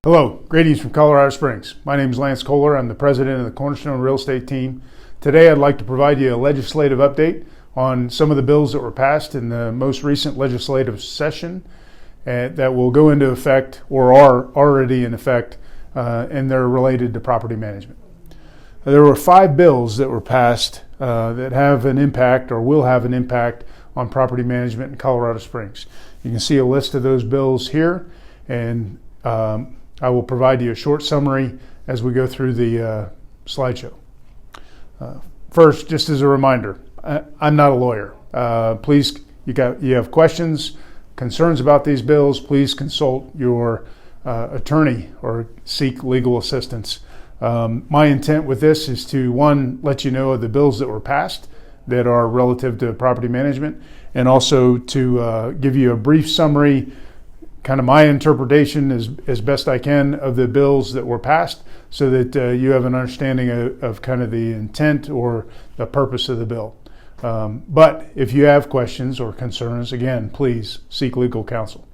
Hello, greetings from Colorado Springs. My name is Lance Kohler. I'm the president of the Cornerstone Real Estate Team. Today I'd like to provide you a legislative update on some of the bills that were passed in the most recent legislative session that will go into effect or are already in effect, and they're related to property management. There were 5 bills that were passed that have an impact or will have an impact on property management in Colorado Springs. You can see a list of those bills here, and I will provide you a short summary as we go through the slideshow. First, just as a reminder, I'm not a lawyer. Please, you have questions, concerns about these bills, please consult your attorney or seek legal assistance. My intent with this is to, one, let you know of the bills that were passed that are relative to property management, and also to give you a brief summary, kind of my interpretation as best I can of the bills that were passed, so that you have an understanding of kind of the intent or the purpose of the bill. But if you have questions or concerns, again, please seek legal counsel.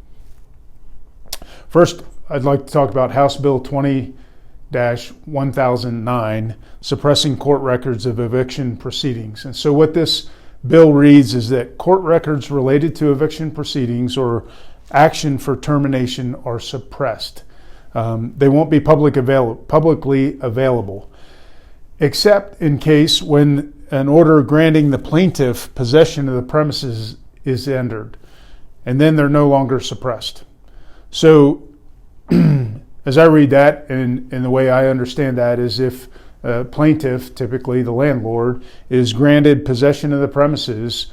First, I'd like to talk about House Bill 20-1009, suppressing court records of eviction proceedings. And so what this bill reads is that court records related to eviction proceedings or action for termination are suppressed. They won't be publicly available, except in case when an order granting the plaintiff possession of the premises is entered, and then they're no longer suppressed. So as I read that, and the way I understand that is if a plaintiff, typically the landlord, is granted possession of the premises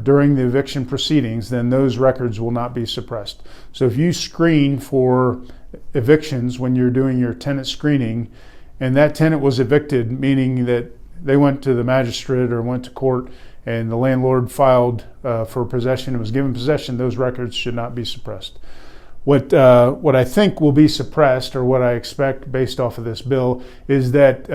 during the eviction proceedings, then those records will not be suppressed. So if you screen for evictions when you're doing your tenant screening, and that tenant was evicted, meaning that they went to the magistrate or went to court and the landlord filed for possession and was given possession, those records should not be suppressed. What I think will be suppressed, or what I expect based off of this bill, is that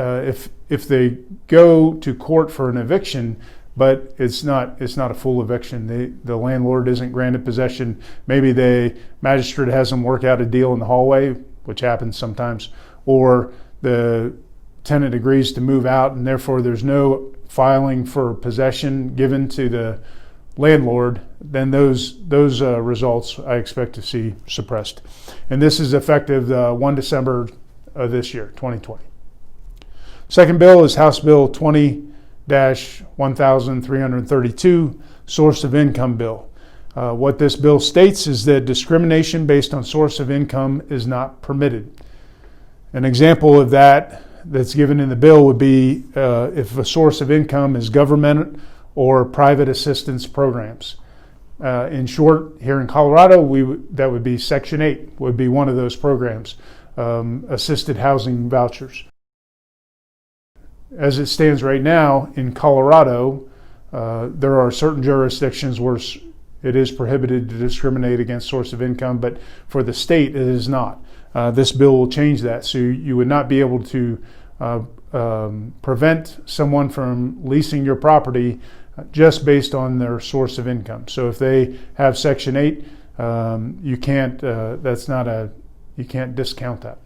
if they go to court for an eviction, but it's not a full eviction, the landlord isn't granted possession, maybe the magistrate has them work out a deal in the hallway, which happens sometimes, or the tenant agrees to move out and therefore there's no filing for possession given to the landlord, then those results I expect to see suppressed. And this is effective 1 December of this year, 2020. Second bill is House Bill 20-1332, Source of Income Bill. What this bill states is that discrimination based on source of income is not permitted. An example of that's given in the bill would be if a source of income is government or private assistance programs. In short, here in Colorado, that would be Section 8 would be one of those programs, assisted housing vouchers. As it stands right now in Colorado, there are certain jurisdictions where it is prohibited to discriminate against source of income, but for the state, it is not. This bill will change that, so you would not be able to prevent someone from leasing your property just based on their source of income. So if they have Section 8, you can't discount that.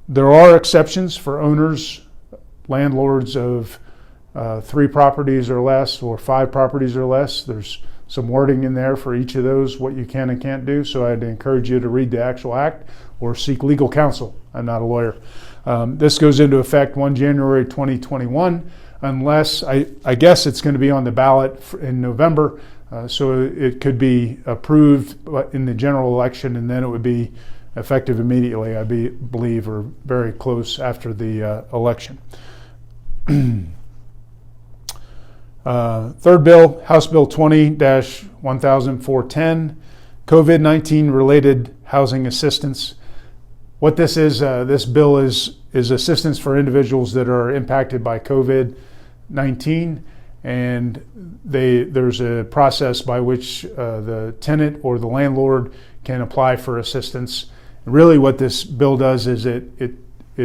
There are exceptions for owners, landlords of 3 properties or less, or 5 properties or less. There's some wording in there for each of those, what you can and can't do. So I'd encourage you to read the actual act or seek legal counsel. I'm not a lawyer. This goes into effect 1 January 2021, unless I guess it's going to be on the ballot in November. So it could be approved in the general election, and then it would be effective immediately, I believe, or very close after the election. Third bill, House Bill 20-1410, COVID-19 related housing assistance. What this is, this bill is assistance for individuals that are impacted by COVID-19, and there's a process by which the tenant or the landlord can apply for assistance. Really what this bill does is it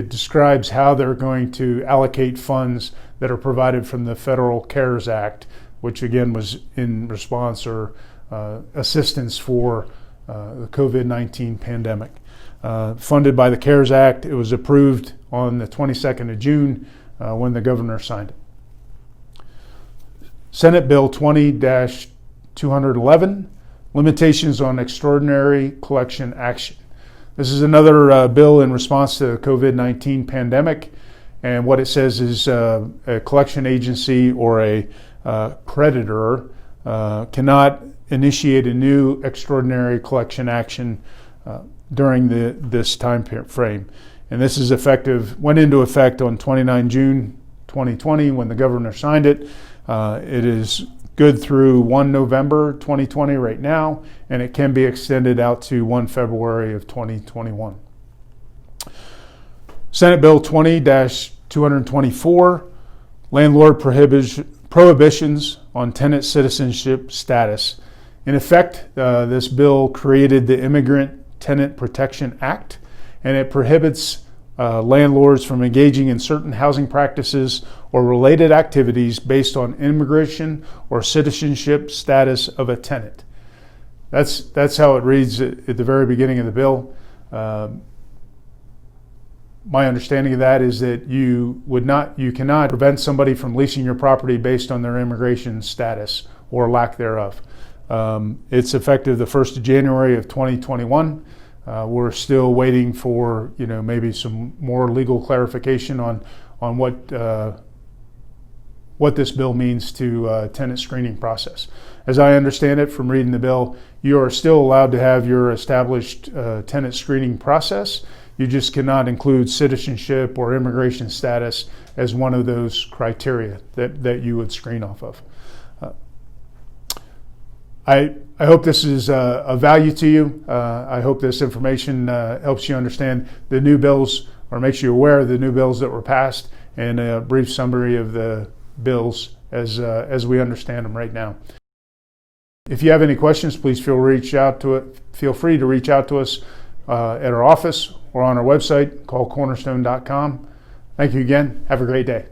describes how they're going to allocate funds that are provided from the Federal CARES Act, which again was in response or assistance for the COVID-19 pandemic. funded by the CARES Act. It was approved on the 22nd of June when the governor signed it. Senate Bill 20-211, limitations on extraordinary collection action. This is another bill in response to the COVID-19 pandemic, and what it says is a collection agency or a creditor cannot initiate a new extraordinary collection action during this time frame. And this is went into effect on 29 June 2020 when the governor signed it. It is good through 1 November 2020 right now, and it can be extended out to 1 February of 2021. Senate Bill 20-224, landlord prohibitions on tenant citizenship status. In effect, this bill created the Immigrant Tenant Protection Act, and it prohibits landlords from engaging in certain housing practices or related activities based on immigration or citizenship status of a tenant. That's how it reads at the very beginning of the bill. My understanding of that is that you cannot prevent somebody from leasing your property based on their immigration status or lack thereof. It's effective the 1st of January of 2021. We're still waiting for maybe some more legal clarification on what this bill means to tenant screening process. As I understand it from reading the bill, you are still allowed to have your established tenant screening process. You just cannot include citizenship or immigration status as one of those criteria that you would screen off of. I hope this is of value to you. I hope this information helps you understand the new bills or makes you aware of the new bills that were passed, and a brief summary of the bills as we understand them right now. If you have any questions, please feel free to reach out to us at our office or on our website, call cornerstone.com. Thank you again. Have a great day.